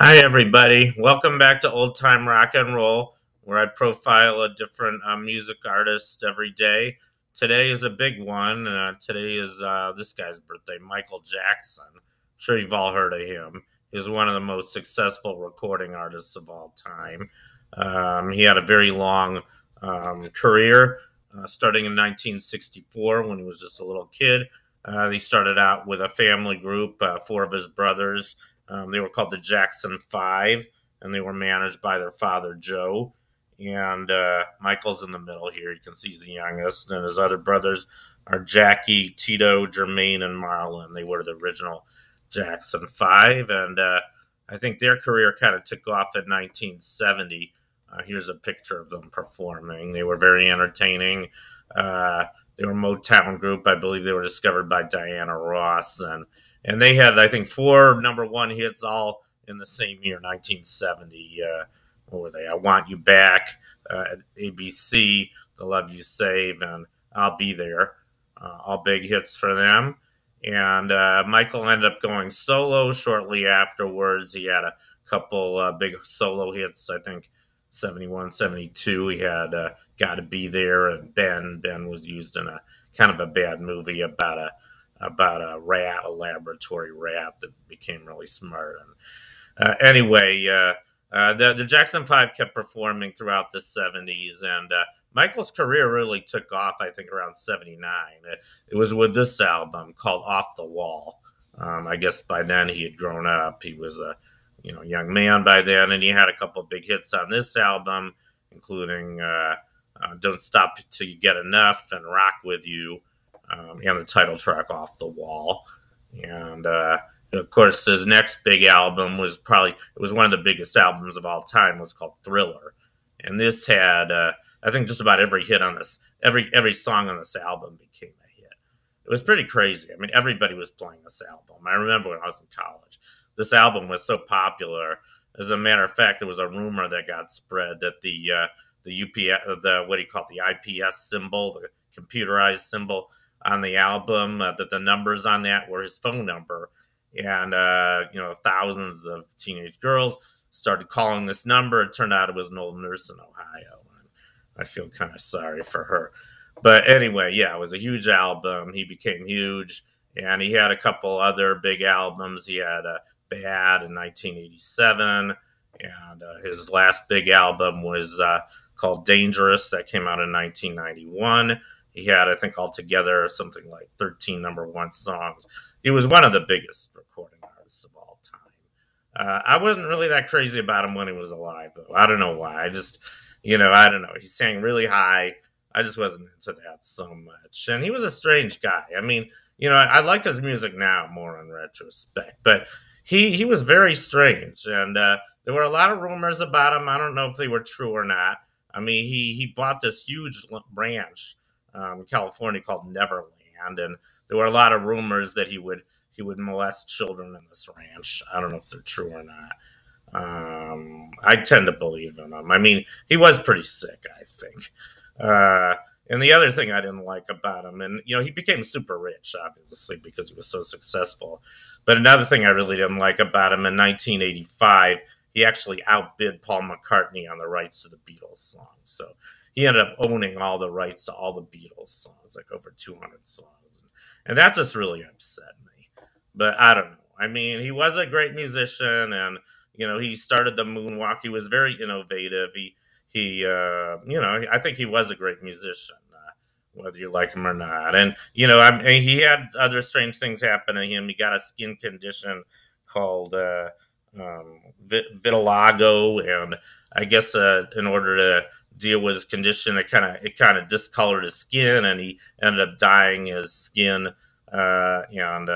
Hi, everybody. Welcome back to Old Time Rock and Roll, where I profile a different music artist every day. Today is a big one. Today is this guy's birthday, Michael Jackson. I'm sure you've all heard of him. He's one of the most successful recording artists of all time. He had a very long career, starting in 1964 when he was just a little kid. He started out with a family group, four of his brothers. They were called the Jackson Five, and they were managed by their father, Joe. And Michael's in the middle here. You can see he's the youngest. And his other brothers are Jackie, Tito, Jermaine, and Marlon. They were the original Jackson Five. And I think their career kind of took off in 1970. Here's a picture of them performing. They were very entertaining. They were a Motown group. I believe they were discovered by Diana Ross. And they had, I think, four number one hits all in the same year, 1970. What were they? I Want You Back, ABC, The Love You Save, and I'll Be There. All big hits for them. And Michael ended up going solo shortly afterwards. He had a couple big solo hits, I think 71, 72. He had Gotta Be There, and Ben. Ben was used in a kind of a bad movie about a rat, a laboratory rat that became really smart. And anyway, the Jackson Five kept performing throughout the 70s, and Michael's career really took off, I think, around 79. It was with this album called Off the Wall. I guess by then he had grown up. He was a young man by then, and he had a couple of big hits on this album, including Don't Stop Till You Get Enough and Rock With You, and the title track Off the Wall. And of course, his next big album was one of the biggest albums of all time. It was called Thriller, and this had I think just about every hit on this, every song on this album became a hit. It was pretty crazy. I mean, everybody was playing this album. I remember when I was in college, this album was so popular. As a matter of fact, there was a rumor that got spread that the UPS, what do you call it, the IPS symbol, the computerized symbol on the album, that the numbers on that were his phone number. And, thousands of teenage girls started calling this number. It turned out it was an old nurse in Ohio. And I feel kind of sorry for her. But anyway, yeah, it was a huge album. He became huge. And he had a couple other big albums. He had Bad in 1987. And his last big album was called Dangerous. That came out in 1991. He had, I think, altogether something like 13 number one songs. He was one of the biggest recording artists of all time. I wasn't really that crazy about him when he was alive, though. I don't know why. I just, I don't know. He sang really high. I just wasn't into that so much. And he was a strange guy. I mean, I like his music now more in retrospect, but he was very strange. And there were a lot of rumors about him. I don't know if they were true or not. I mean, he bought this huge ranch in California called Neverland, and there were a lot of rumors that he would molest children in this ranch. I don't know if they're true or not. I tend to believe in him. I mean, he was pretty sick, I think. And the other thing I didn't like about him, and he became super rich, obviously, because he was so successful. But another thing I really didn't like about him, in 1985, he actually outbid Paul McCartney on the rights to the Beatles songs. So he ended up owning all the rights to all the Beatles songs, like over 200 songs. And that just really upset me. But I don't know. I mean, he was a great musician, and, he started the moonwalk. He was very innovative. I think he was a great musician, whether you like him or not. And, he had other strange things happen to him. He got a skin condition called vitiligo, and I guess in order to deal with his condition, it kind of discolored his skin, and he ended up dyeing his skin and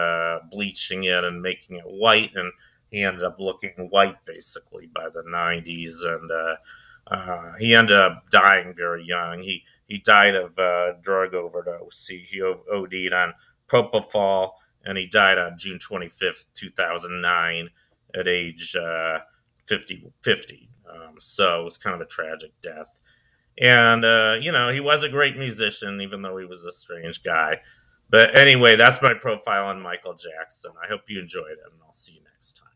bleaching it and making it white, and he ended up looking white basically by the 90s, and he ended up dying very young. He died of drug overdose. He OD'd on propofol, and he died on June 25th, 2009 at age 50. So it was kind of a tragic death. And, he was a great musician, even though he was a strange guy. But anyway, that's my profile on Michael Jackson. I hope you enjoyed it, and I'll see you next time.